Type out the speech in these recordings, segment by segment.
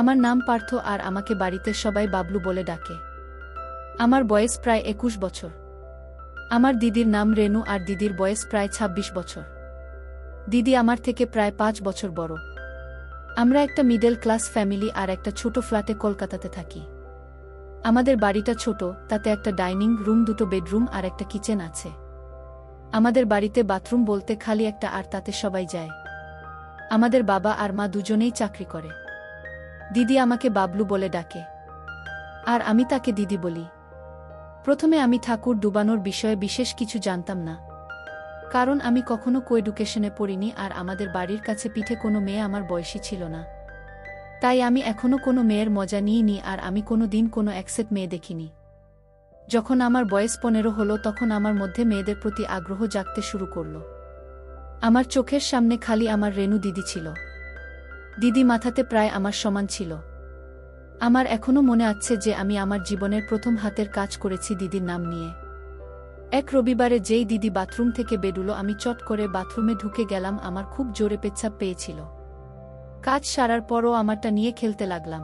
আমার নাম পার্থ আর আমাকে বাড়িতে সবাই বাবলু বলে ডাকে। আমার বয়স প্রায় 21 বছর। আমার দিদির নাম রেনু আর দিদির বয়স প্রায় 26 বছর। দিদি আমার থেকে প্রায় 5 বছর বড়। আমরা একটা মিডল ক্লাস ফ্যামিলি আর একটা ছোট ফ্ল্যাটে কলকাতাতে থাকি। আমাদের বাড়িটা ছোট, তাতে একটা ডাইনিং রুম, 2টো বেডরুম আর একটা কিচেন আছে। আমাদের বাড়িতে বাথরুম বলতে খালি একটা, আর তাতে সবাই যায়। আমাদের বাবা আর মা দুজনেই চাকরি করে। দিদি আমাকে বাবলু বলে ডাকে আর আমি তাকে দিদি বলি। প্রথমে আমি ঠাকুর ডুবানোর বিষয়ে বিশেষ কিছু জানতাম না, কারণ আমি কখনো কোএডুকেশনে পড়িনি আর আমাদের বাড়ির কাছে পিঠে কোনো মেয়ে আমার বয়সী ছিল না। তাই আমি এখনো কোনো মেয়ের মজা নিইনি আর আমি কোনো দিন কোনো অ্যাকসেপ্ট মেয়ে দেখিনি। যখন আমার বয়স 15 হলো তখন আমার মধ্যে মেয়েদের প্রতি আগ্রহ জাগতে শুরু করল। আমার চোখের সামনে খালি আমার রেনু দিদি ছিল। দিদি মাথাতে প্রায় আমার সমান ছিল। আমার এখনো মনে আছে যে আমি আমার জীবনের প্রথম হাতের কাজ করেছি দিদির নাম নিয়ে। এক রবিবারে যেই দিদি বাথরুম থেকে বেরুলো আমি চট করে বাথরুমে ঢুকে গেলাম। আমার খুব জোরে পেচ্ছাপ পেয়েছিল। কাজ সারার পরও আমারটা নিয়ে খেলতে লাগলাম।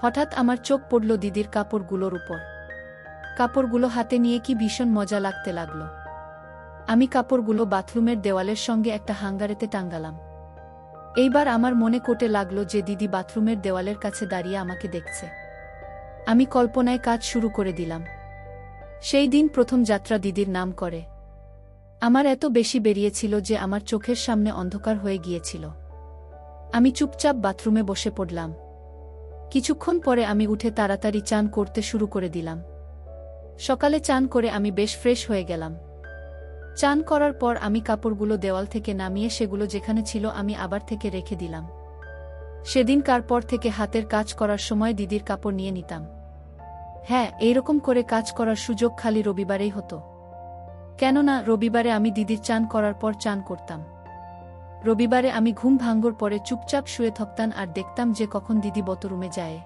হঠাৎ আমার চোখ পড়ল দিদির কাপড়গুলোর উপর। কাপড়গুলো হাতে নিয়ে কি ভীষণ মজা লাগতে লাগল। আমি কাপড়গুলো বাথরুমের দেওয়ালের সঙ্গে একটা হাঙ্গারেতে টাঙ্গালাম। এইবার আমার মনে কোটে লাগলো যে দিদি বাথরুমের দেওয়ালের কাছে দাঁড়িয়ে আমাকে দেখছে। আমি কল্পনায় কাজ শুরু করে দিলাম। সেই দিন প্রথম যাত্রা দিদির নাম করে। আমার এত বেশি বেরিয়েছিল যে আমার চোখের সামনে অন্ধকার হয়ে গিয়েছিল। আমি চুপচাপ বাথরুমে বসে পড়লাম। কিছুক্ষণ পরে আমি উঠে তাড়াতাড়ি চান করতে শুরু করে দিলাম। সকালে চান করে আমি বেশ ফ্রেশ হয়ে গেলাম। চান করার পর আমি কাপড়গুলো দেওয়াল থেকে নামিয়ে সেগুলো যেখানে ছিল আমি আবার থেকে রেখে দিলাম। সেদিনকার পর থেকে হাতের কাজ করার সময় দিদির কাপড় নিয়ে নিতাম। হ্যাঁ, এইরকম করে কাজ করার সুযোগ খালি রবিবারেই হতো। কেননা রবিবারে আমি দিদির চান করার পর চান করতাম। রবিবারে আমি ঘুম ভাঙ্গর পরে চুপচাপ শুয়ে থাকতাম আর দেখতাম যে কখন দিদি বাথরুমে যায়।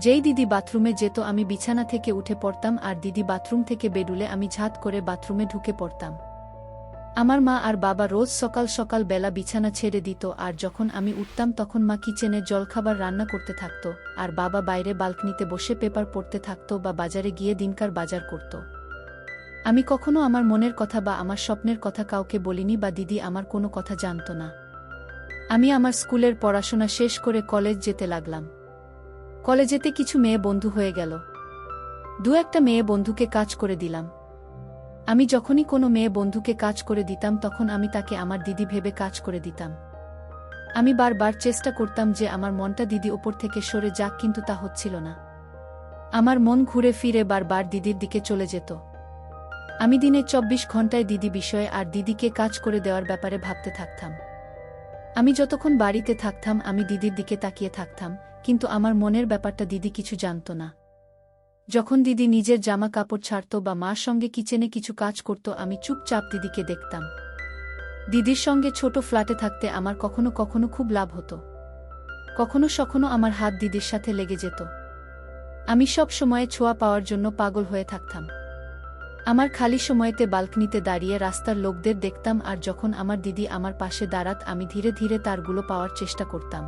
যেই দিদি বাথরুমে যেত আমি বিছানা থেকে উঠে পড়তাম আর দিদি বাথরুম থেকে বেরুলে আমি ঝাঁত করে বাথরুমে ঢুকে পড়তাম। আমার মা আর বাবা রোজ সকাল সকাল বেলা বিছানা ছেড়ে দিত আর যখন আমি উঠতাম তখন মা কিচেনে জলখাবার রান্না করতে থাকত আর বাবা বাইরে বালকনিতে বসে পেপার পড়তে থাকত বা বাজারে গিয়ে দিনকার বাজার করত। আমি কখনো আমার মনের কথা বা আমার স্বপ্নের কথা কাউকে বলিনি বা দিদি আমার কোনো কথা জানত না। আমি আমার স্কুলের পড়াশোনা শেষ করে কলেজ যেতে লাগলাম। কলেজেতে কিছু মেয়ে বন্ধু হয়ে গেল। 2-একটা মেয়ে বন্ধুকে কাজ করে দিলাম। আমি যখনই কোনো মেয়ে বন্ধুকে কাজ করে দিতাম তখন আমি তাকে আমার দিদি ভেবে কাজ করে দিতাম। আমি বারবার চেষ্টা করতাম যে আমার মনটা দিদি ওপর থেকে সরে যাক, কিন্তু তা হচ্ছিল না। আমার মন ঘুরে ফিরে বারবার দিদির দিকে চলে যেত। আমি দিনে 24 ঘন্টায় দিদি বিষয়ে আর দিদিকে কাজ করে দেওয়ার ব্যাপারে ভাবতে থাকতাম। আমি যতক্ষণ বাড়িতে থাকতাম আমি দিদির দিকে তাকিয়ে থাকতাম, কিন্তু আমার মনের ব্যাপারটা দিদি কিছু জানত না। যখন দিদি নিজের জামা কাপড় ছাড়ত বা মার সঙ্গে কিচেনে কিছু কাজ করত আমি চুপচাপ দিদিকে দেখতাম। দিদির সঙ্গে ছোট ফ্ল্যাটে থাকতে আমার কখনো কখনো খুব লাভ হতো। কখনো সখনো আমার হাত দিদির সাথে লেগে যেত। আমি সব সময় ছোঁয়া পাওয়ার জন্য পাগল হয়ে থাকতাম। আমার খালি সময়েতে বালকনিতে দাঁড়িয়ে রাস্তার লোকদের দেখতাম আর যখন আমার দিদি আমার পাশে দাঁড়াত আমি ধীরে ধীরে তারগুলো পাওয়ার চেষ্টা করতাম।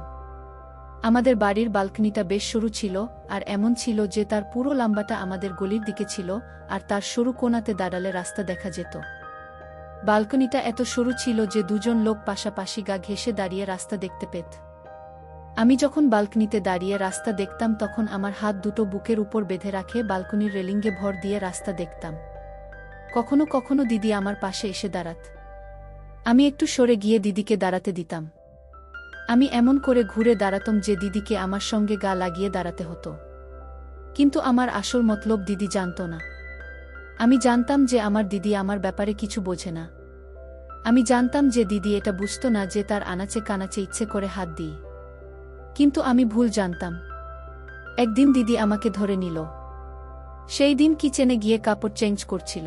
আমাদের বাড়ির বালকনিটা বেশ সরু ছিল আর এমন ছিল যে তার পুরো লম্বাটা আমাদের গলির দিকে ছিল আর তার সরু কোণাতে দাঁড়ালে রাস্তা দেখা যেত। বালকনিটা এত সরু ছিল যে দুজন লোক পাশাপাশি গা ঘেঁষে দাঁড়িয়ে রাস্তা দেখতে পেত। আমি যখন বালকনিতে দাঁড়িয়ে রাস্তা দেখতাম তখন আমার হাত দুটো বুকের উপর বেঁধে রাখে বালকনির রেলিংয়ে ভর দিয়ে রাস্তা দেখতাম। কখনো কখনো দিদি আমার পাশে এসে দাঁড়াত। আমি একটু সরে গিয়ে দিদিকে দাঁড়াতে দিতাম। আমি এমন করে ঘুরে দাঁড়াতাম যে দিদিকে আমার সঙ্গে গা লাগিয়ে দাঁড়াতে হতো। কিন্তু আমার আসল মতলব দিদি জানত না। আমি জানতাম যে আমার দিদি আমার ব্যাপারে কিছু বোঝে না। আমি জানতাম যে দিদি এটা বুঝত না যে তার আনাচে কানাচে ইচ্ছে করে হাত দিই। কিন্তু আমি ভুল জানতাম। একদিন দিদি আমাকে ধরে নিল। সেই দিন কিচেনে গিয়ে কাপড় চেঞ্জ করছিল।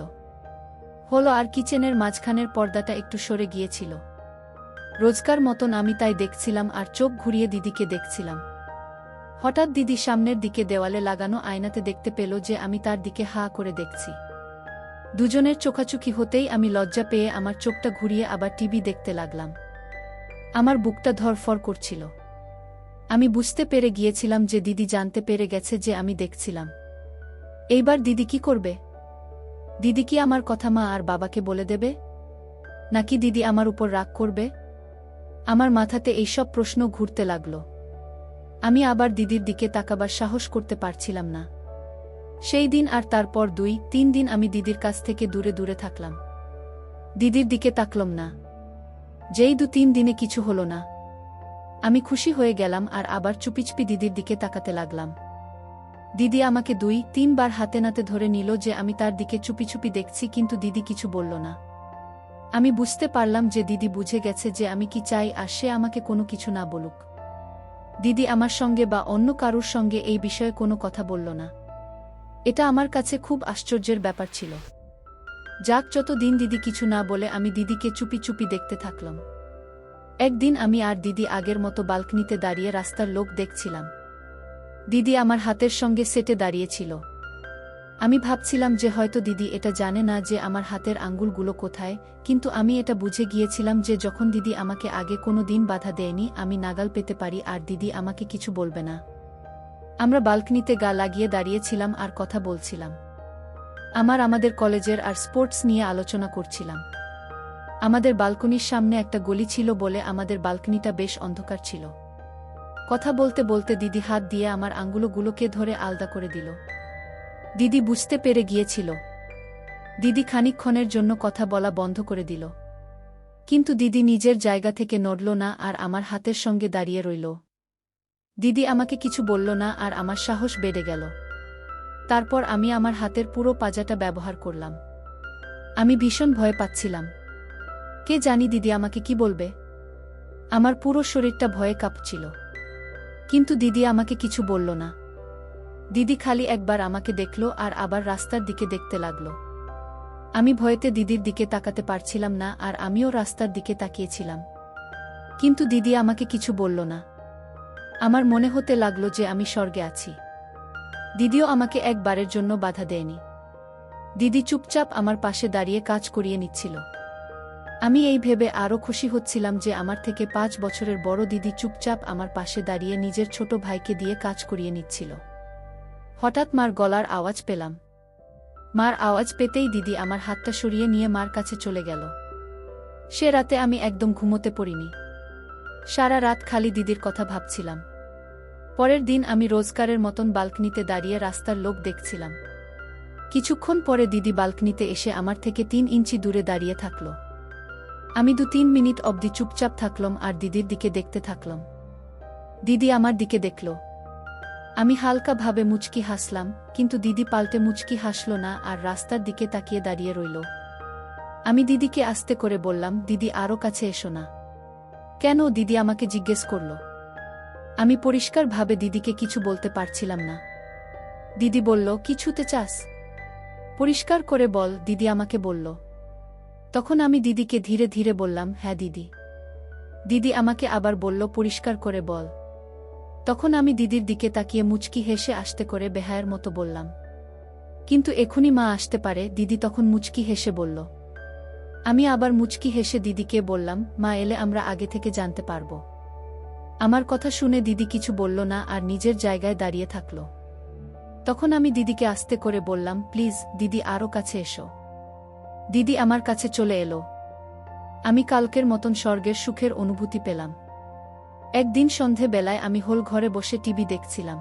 হলো আর কিচেনের মাঝখানের পর্দাটা একটু সরে গিয়েছিল। রোজকার মতন আমি তাই দেখছিলাম আর চোখ ঘুরিয়ে দিদিকে দেখছিলাম। হঠাৎ দিদি সামনের দিকে দেওয়ালে লাগানো আয়নাতে দেখতে পেল যে আমি তার দিকে হা করে দেখছি। দুজনের চোখাচোখি হতেই আমি লজ্জা পেয়ে আমার চোখটা ঘুরিয়ে আবার টিভি দেখতে লাগলাম। আমার বুকটা ধরফর করছিল। আমি বুঝতে পেরে গিয়েছিলাম যে দিদি জানতে পেরে গেছে যে আমি দেখছিলাম। এইবার দিদি কি করবে? দিদি কি আমার কথা মা আর বাবাকে বলে দেবে? নাকি দিদি আমার উপর রাগ করবে? আমার মাথাতে এইসব প্রশ্ন ঘুরতে লাগল। আমি আবার দিদির দিকে তাকাবার সাহস করতে পারছিলাম না। সেই দিন আর তারপর 2-3 দিন আমি দিদির কাছ থেকে দূরে দূরে থাকলাম। দিদির দিকে তাকলাম না। যেই 2-3 দিনে কিছু হলো না, আমি খুশি হয়ে গেলাম আর আবার চুপিচুপি দিদির দিকে তাকাতে লাগলাম। দিদি আমাকে 2-3 বার হাতে নাতে ধরে নিল যে আমি তার দিকে চুপি চুপি দেখছি, কিন্তু দিদি কিছু বলল না। আমি বুঝতে পারলাম যে দিদি বুঝে গেছে যে আমি কি চাই আর সে আমাকে কোনো কিছু না বলুক। দিদি আমার সঙ্গে বা অন্য কারুর সঙ্গে এই বিষয়ে কোনো কথা বলল না। এটা আমার কাছে খুব আশ্চর্যের ব্যাপার ছিল। যাক, যতদিন দিদি কিছু না বলে আমি দিদিকে চুপি চুপি দেখতে থাকলাম। একদিন আমি আর দিদি আগের মতো বালকনিতে দাঁড়িয়ে রাস্তার লোক দেখছিলাম। দিদি আমার হাতের সঙ্গে সেটে দাঁড়িয়েছিল। আমি ভাবছিলাম যে হয়তো দিদি এটা জানে না যে আমার হাতের আঙ্গুলগুলো কোথায়, কিন্তু আমি এটা বুঝে গিয়েছিলাম যে যখন দিদি আমাকে আগে কোনো দিন বাধা দেয়নি, আমি নাগাল পেতে পারি আর দিদি আমাকে কিছু বলবে না। আমরা বালকনিতে গা লাগিয়ে দাঁড়িয়েছিলাম আর কথা বলছিলাম। আমাদের কলেজের আর স্পোর্টস নিয়ে আলোচনা করছিলাম। আমাদের বালকনির সামনে একটা গলি ছিল বলে আমাদের বালকনিটা বেশ অন্ধকার ছিল। কথা বলতে বলতে দিদি হাত দিয়ে আমার আঙ্গুলগুলোকে ধরে আলদা করে দিল। দিদি বুঝতে পেরে গিয়েছিল। দিদি খানিকক্ষণের জন্য কথা বলা বন্ধ করে দিল, কিন্তু দিদি নিজের জায়গা থেকে নড়ল না আর আমার হাতের সঙ্গে দাঁড়িয়ে রইল। দিদি আমাকে কিছু বলল না আর আমার সাহস বেড়ে গেল। তারপর আমি আমার হাতের পুরো পাজাটা ব্যবহার করলাম। আমি ভীষণ ভয় পাচ্ছিলাম। কে জানি দিদি আমাকে কি বলবে। আমার পুরো শরীরটা ভয়ে কাঁপছিল, কিন্তু দিদি আমাকে কিছু বলল না। দিদি খালি একবার আমাকে দেখল আর আবার রাস্তার দিকে দেখতে লাগল। আমি ভয়েতে দিদির দিকে তাকাতে পারছিলাম না আর আমিও রাস্তার দিকে তাকিয়েছিলাম, কিন্তু দিদি আমাকে কিছু বলল না। আমার মনে হতে লাগল যে আমি স্বর্গে আছি। দিদিও আমাকে একবারের জন্য বাধা দেয়নি। দিদি চুপচাপ আমার পাশে দাঁড়িয়ে কাজ করিয়ে নিচ্ছিল। আমি এই ভেবে আরও খুশি হচ্ছিলাম যে আমার থেকে 5 বছরের বড় দিদি চুপচাপ আমার পাশে দাঁড়িয়ে নিজের ছোট ভাইকে দিয়ে কাজ করিয়ে নিচ্ছিল। হঠাৎ মার গলার আওয়াজ পেলাম। মার আওয়াজ পেতেই দিদি আমার হাতটা সরিয়ে নিয়ে মার কাছে চলে গেল। সে রাতে আমি একদম ঘুমোতে পড়িনি। সারা রাত খালি দিদির কথা ভাবছিলাম। পরের দিন আমি রোজকারের মতন বালকনিতে দাঁড়িয়ে রাস্তার লোক দেখছিলাম। কিছুক্ষণ পরে দিদি বালকনিতে এসে আমার থেকে 3 ইঞ্চি দূরে দাঁড়িয়ে থাকল। আমি 2-3 মিনিট অবধি চুপচাপ থাকলাম আর দিদির দিকে দেখতে থাকলাম। দিদি আমার দিকে দেখল। আমি হালকাভাবে মুচকি হাসলাম, কিন্তু দিদি পাল্টে মুচকি হাসল না আর রাস্তার দিকে তাকিয়ে দাঁড়িয়ে রইল। আমি দিদিকে আস্তে করে বললাম, দিদি আরও কাছে এসো না। কেন? দিদি আমাকে জিজ্ঞেস করল। আমি পরিষ্কারভাবে দিদিকে কিছু বলতে পারছিলাম না। দিদি বলল, কি ছুতে চাস? পরিষ্কার করে বল, দিদি আমাকে বলল। তখন আমি দিদিকে ধীরে ধীরে বললাম, হ্যাঁ দিদি। দিদি আমাকে আবার বলল, পরিষ্কার করে বল। তখন আমি দিদির দিকে তাকিয়ে মুচকি হেসে আস্তে করে বেহায়ের মতো বললাম, কিন্তু এখনই মা আসতে পারে। দিদি তখন মুচকি হেসে বলল। আমি আবার মুচকি হেসে দিদিকে বললাম, মা এলে আমরা আগে থেকে জানতে পারব। আমার কথা শুনে দিদি কিছু বলল না আর নিজের জায়গায় দাঁড়িয়ে থাকল। তখন আমি দিদিকে আস্তে করে বললাম, প্লিজ দিদি আরও কাছে এসো। দিদি আমার কাছে চলে এলো। আমি কালকের মতন স্বর্গের সুখের অনুভূতি পেলাম। একদিন সন্ধে বেলায় আমি হোল ঘরে বসে টিভি দেখছিলাম।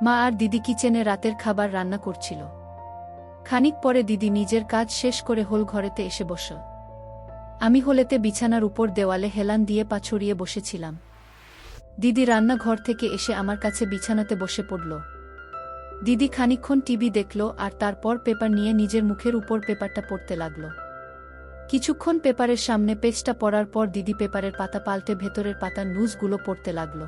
মা আর দিদি কিচেনে রাতের খাবার রান্না করছিল। খানিক পরে দিদি নিজের কাজ শেষ করে হোল ঘরেতে এসে বসল। আমি হোলেতে বিছানার উপর দেওয়ালে হেলান দিয়ে পা ছড়িয়ে বসেছিলাম। দিদি রান্নাঘর থেকে এসে আমার কাছে বিছানাতে বসে পড়ল। দিদি খানিকক্ষণ টিভি দেখল আর তারপর পেপার নিয়ে নিজের মুখের উপর পেপারটা পড়তে লাগল। কিছুক্ষণ পেপারের সামনে পেজটা পড়ার পর দিদি পেপারের পাতা পাল্টে ভেতরের পাতার নিউজগুলো পড়তে লাগল।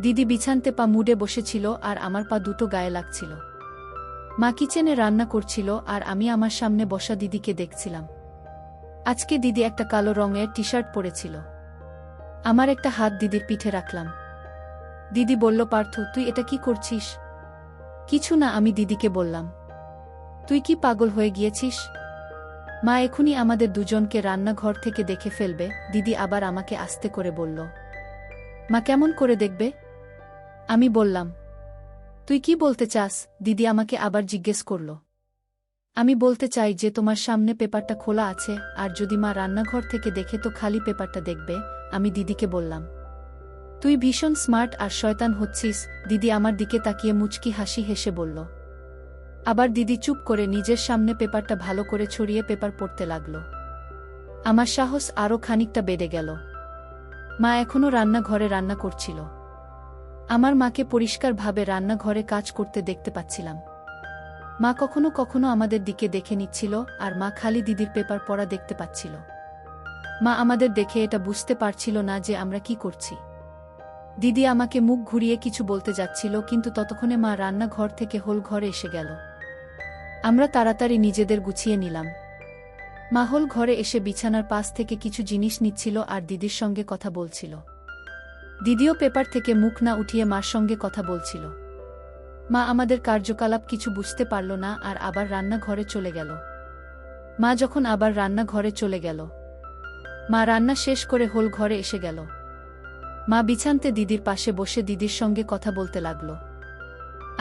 দিদি বিছানতে পা মুড়ে বসেছিল আর আমার পা দুটো গায়ে লাগছিল। মা কিচেনে রান্না করছিল আর আমি আমার সামনে বসা দিদিকে দেখছিলাম। আজকে দিদি একটা কালো রঙের টি-শার্ট পরেছিল। আমার একটা হাত দিদির পিঠে রাখলাম। দিদি বলল, পার্থ তুই এটা কি করছিস? কিছু না, আমি দিদিকে বললাম। তুই কি পাগল হয়ে গিয়েছিস? মা এখনই আমাদের দুজনকে রান্নাঘর থেকে দেখে ফেলবে। দিদি আবার আমাকে আস্তে করে বলল। মা কেমন করে দেখবে? আমি বললাম। তুই কি বলতে চাস? দিদি আমাকে আবার জিজ্ঞেস করল। আমি বলতে চাই যে তোমার সামনে পেপারটা খোলা আছে, আর যদি মা রান্নাঘর থেকে দেখে তো খালি পেপারটা দেখবে। আমি দিদিকে বললাম। তুই ভীষণ স্মার্ট আর শয়তান হচ্ছিস। দিদি আমার দিকে তাকিয়ে মুচকি হাসি হেসে বলল। আবার দিদি চুপ করে নিজের সামনে পেপারটা ভালো করে ছড়িয়ে পেপার পড়তে লাগল। আমার সাহস আরও খানিকটা বেড়ে গেল। মা এখনও রান্নাঘরে রান্না করছিল। আমার মাকে পরিষ্কারভাবে রান্নাঘরে কাজ করতে দেখতে পাচ্ছিলাম। মা কখনো কখনো আমাদের দিকে দেখে নিচ্ছিল, আর মা খালি দিদির পেপার পড়া দেখতে পাচ্ছিল। মা আমাদের দেখে এটা বুঝতে পারছিল না যে আমরা কি করছি। দিদি আমাকে মুখ ঘুরিয়ে কিছু বলতে যাচ্ছিল, কিন্তু ততক্ষণে মা রান্নাঘর থেকে হোল ঘরে এসে গেল। আমরা তাড়াতাড়ি নিজেদের গুছিয়ে নিলাম। মা হোল ঘরে এসে বিছানার পাশ থেকে কিছু জিনিস নিচ্ছিল আর দিদির সঙ্গে কথা বলছিল। দিদিও পেপার থেকে মুখ না উঠিয়ে মার সঙ্গে কথা বলছিল। মা আমাদের কার্যকলাপ কিছু বুঝতে পারল না আর আবার রান্নাঘরে চলে গেল। মা যখন আবার রান্নাঘরে চলে গেল, মা রান্না শেষ করে হোল ঘরে এসে গেল। মা বিছানাতে দিদির পাশে বসে দিদির সঙ্গে কথা বলতে লাগল।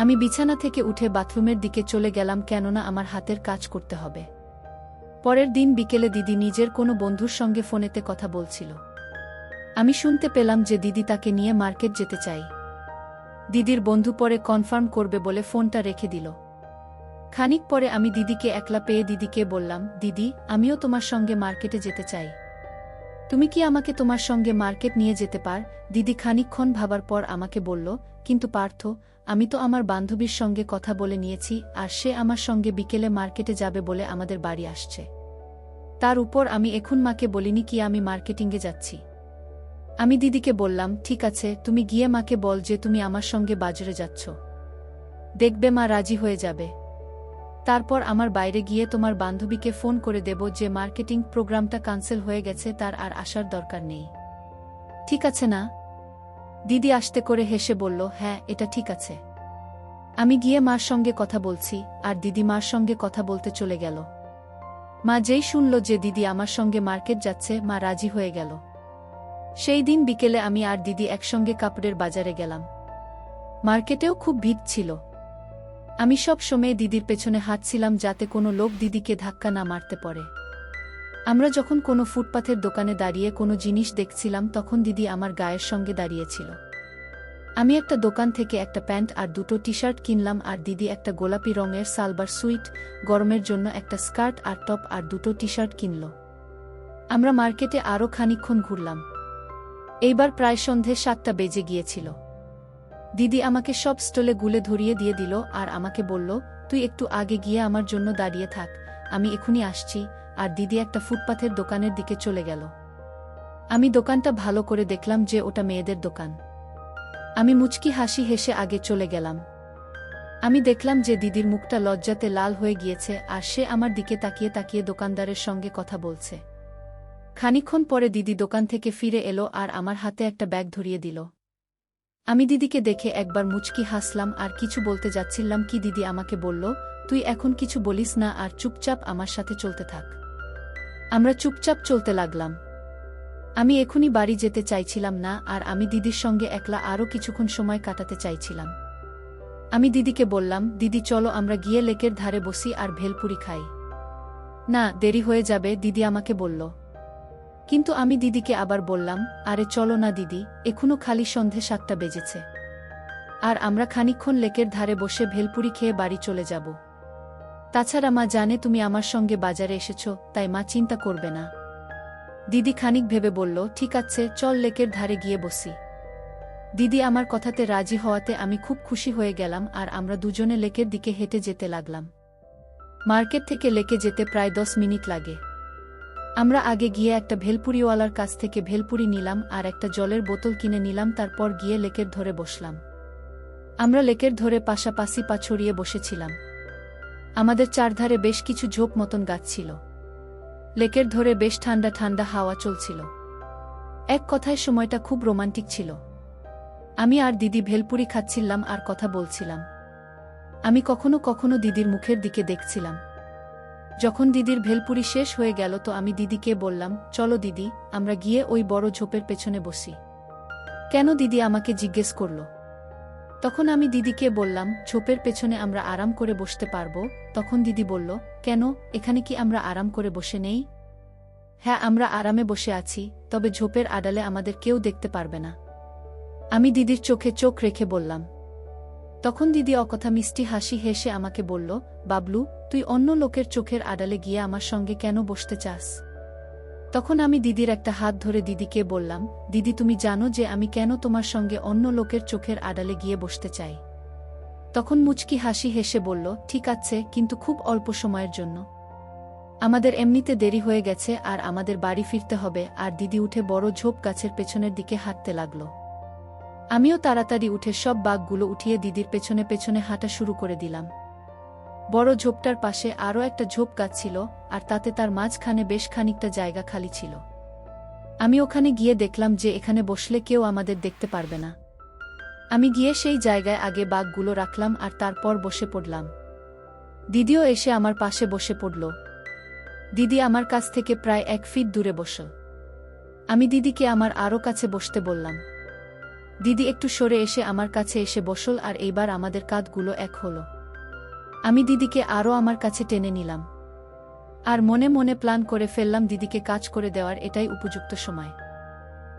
আমি বিছানা থেকে উঠে বাথরুমের দিকে চলে গেলাম, কেননা আমার হাতের কাজ করতে হবে। পরের দিন বিকেলে দিদি নিজের কোনো বন্ধুর সঙ্গে ফোনেতে কথা বলছিল। আমি শুনতে পেলাম যে দিদি তাকে নিয়ে মার্কেট যেতে চাই। দিদির বন্ধু পরে কনফার্ম করবে বলে ফোনটা রেখে দিল। খানিক পরে আমি দিদিকে একলা পেয়ে দিদিকে বললাম, দিদি, আমিও তোমার সঙ্গে মার্কেটে যেতে চাই। তুমি কি আমাকে তোমার সঙ্গে মার্কেট নিয়ে যেতে পার? দিদি খানিকক্ষণ ভাবার পর আমাকে বলল, কিন্তু পার্থ, আমি তো আমার বান্ধবীর সঙ্গে কথা বলে নিয়েছি, আর সে আমার সঙ্গে বিকেলে মার্কেটে যাবে বলে আমাদের বাড়ি আসছে। তার উপর আমি এখন মাকে বলিনি কি আমি মার্কেটিংয়ে যাচ্ছি। আমি দিদিকে বললাম, ঠিক আছে, তুমি গিয়ে মাকে বল যে তুমি আমার সঙ্গে বাজারে যাচ্ছ। দেখবে মা রাজি হয়ে যাবে। তারপর আমার বাইরে গিয়ে তোমার বান্ধবীকে ফোন করে দেব যে মার্কেটিং প্রোগ্রামটা ক্যান্সেল হয়ে গেছে, তার আর আসার দরকার নেই। ঠিক আছে না? দিদি আস্তে করে হেসে বলল, হ্যাঁ, এটা ঠিক আছে। আমি গিয়ে মার সঙ্গে কথা বলছি। আর দিদি মার সঙ্গে কথা বলতে চলে গেল। মা যেই শুনল যে দিদি আমার সঙ্গে মার্কেট যাচ্ছে, মা রাজি হয়ে গেল। সেই দিন বিকেলে আমি আর দিদি একসঙ্গে কাপড়ের বাজারে গেলাম। মার্কেটেও খুব ভিড় ছিল। আমি সব সময় দিদির পেছনে হাঁটছিলাম যাতে কোনো লোক দিদিকে ধাক্কা না মারতে পারে। আমরা যখন কোনো ফুটপাথের দোকানে দাঁড়িয়ে কোনো জিনিস দেখছিলাম, তখন দিদি আমার গায়ের সঙ্গে দাঁড়িয়েছিল। আমি একটা দোকান থেকে একটা প্যান্ট আর দুটো টি শার্ট কিনলাম, আর দিদি একটা গোলাপি রঙের সালবার সুইট, গরমের জন্য একটা স্কার্ট আর টপ আর দুটো টি শার্ট কিনল। আমরা মার্কেটে আরও খানিকক্ষণ ঘুরলাম। এইবার প্রায় সন্ধে 7টা বেজে গিয়েছিল। দিদি আমাকে সব স্টলে গুলে ধরিয়ে দিয়ে দিল আর আমাকে বলল, তুই একটু আগে গিয়ে আমার জন্য দাঁড়িয়ে থাক, আমি এখনই আসছি। আর দিদি একটা ফুটপাথের দোকানের দিকে চলে গেল। আমি দোকানটা ভালো করে দেখলাম যে ওটা মেয়েদের দোকান। আমি মুচকি হাসি হেসে আগে চলে গেলাম। আমি দেখলাম যে দিদির মুখটা লজ্জাতে লাল হয়ে গিয়েছে, আর সে আমার দিকে তাকিয়ে তাকিয়ে দোকানদারের সঙ্গে কথা বলছে। খানিকক্ষণ পরে দিদি দোকান থেকে ফিরে এলো আর আমার হাতে একটা ব্যাগ ধরিয়ে দিল। আমি দিদিকে দেখে একবার মুচকি হাসলাম আর কিছু বলতে যাচ্ছিলাম কি দিদি আমাকে বলল, তুই এখন কিছু বলিস না আর চুপচাপ আমার সাথে চলতে থাক। আমরা চুপচাপ চলতে লাগলাম। আমি এখনই বাড়ি যেতে চাইছিলাম না, আর আমি দিদির সঙ্গে একলা আরও কিছুক্ষণ সময় কাটাতে চাইছিলাম। আমি দিদিকে বললাম, দিদি চলো আমরা গিয়ে লেকের ধারে বসি আর ভেলপুরি খাই। না, দেরি হয়ে যাবে, দিদি আমাকে বলল। কিন্তু আমি দিদিকে আবার বললাম, আরে চলো না দিদি, এখনো খালি সন্ধে 7টা বেজেছে। আর আমরা খানিকক্ষণ লেকের ধারে বসে ভেলপুরি খেয়ে বাড়ি চলে যাব। তাছাড়া মা জানে তুমি আমার সঙ্গে বাজারে এসেছো, তাই মা চিন্তা করবে না। দিদি খানিক ভেবে বলল, ঠিক আছে, চল লেকের ধারে গিয়ে বসি। দিদি আমার কথাতে রাজি হওয়াতে আমি খুব খুশি হয়ে গেলাম, আর আমরা দুজনে লেকের দিকে হেঁটে যেতে লাগলাম। মার্কেট থেকে লেকে যেতে প্রায় 10 মিনিট লাগে। আমরা আগে গিয়ে একটা ভেলপুরিওয়ালার কাছ থেকে ভেলপুরি নিলাম আর একটা জলের বোতল কিনে নিলাম, তারপর গিয়ে লেকের ধরে বসলাম। আমরা লেকের ধরে পাশাপাশি পা ছড়িয়ে বসেছিলাম। আমাদের চারধারে বেশ কিছু ঝোপ মতন গাছ ছিল। লেকের ধরে বেশ ঠান্ডা ঠান্ডা হাওয়া চলছিল। এক কথায় সময়টা খুব রোমান্টিক ছিল। আমি আর দিদি ভেলপুরি খাচ্ছিলাম আর কথা বলছিলাম। আমি কখনো কখনো দিদির মুখের দিকে দেখছিলাম। যখন দিদির ভেলপুরি শেষ হয়ে গেল তো আমি দিদিকে বললাম, চলো দিদি, আমরা গিয়ে ওই বড় ঝোপের পেছনে বসি। কেন দিদি আমাকে জিজ্ঞেস করল। তখন আমি দিদিকে বললাম, ঝোপের পেছনে আমরা আরাম করে বসতে পারবো। তখন দিদি বলল, কেন, এখানে কি আমরা আরাম করে বসে নেই? হ্যাঁ, আমরা আরামে বসে আছি, তবে ঝোপের আড়ালে আমাদের কেউ দেখতে পারবে না। আমি দিদির চোখে চোখ রেখে বললাম। তখন দিদি অকথা মিষ্টি হাসি হেসে আমাকে বলল, বাবলু, তুই অন্য লোকের চোখের আড়ালে গিয়ে আমার সঙ্গে কেন বসতে চাস? তখন আমি দিদির একটা হাত ধরে দিদিকে বললাম, দিদি তুমি জানো যে আমি কেন তোমার সঙ্গে অন্য লোকের চোখের আড়ালে গিয়ে বসতে চাই? তখন মুচকি হাসি হেসে বলল, ঠিক আছে, কিন্তু খুব অল্প সময়ের জন্য। আমাদের এমনিতে দেরি হয়ে গেছে আর আমাদের বাড়ি ফিরতে হবে। আর দিদি উঠে বড় ঝোপ গাছের পেছনের দিকে হাঁটতে লাগল। আমিও তাড়াতাড়ি উঠে সব বাঘগুলো উঠিয়ে দিদির পেছনে পেছনে হাঁটা শুরু করে দিলাম। বড় ঝোপটার পাশে আরও একটা ঝোপ গাছ ছিল, আর তাতে তার মাঝখানে বেশ খানিকটা জায়গা খালি ছিল। আমি ওখানে গিয়ে দেখলাম যে এখানে বসলে কেউ আমাদের দেখতে পারবে না। আমি গিয়ে সেই জায়গায় আগে বাঘগুলো রাখলাম আর তারপর বসে পড়লাম। দিদিও এসে আমার পাশে বসে পড়ল। দিদি আমার কাছ থেকে প্রায় 1 ফিট দূরে বসল। আমি দিদিকে আমার আরও কাছে বসতে বললাম। দিদি একটু সরে এসে আমার কাছে এসে বসল আর এইবার আমাদের কাঁধগুলো এক হলো। আমি দিদিকে আরও আমার কাছে টেনে নিলাম। আর মনে মনে প্ল্যান করে ফেললাম দিদিকে কাজ করে দেওয়ার এটাই উপযুক্ত সময়।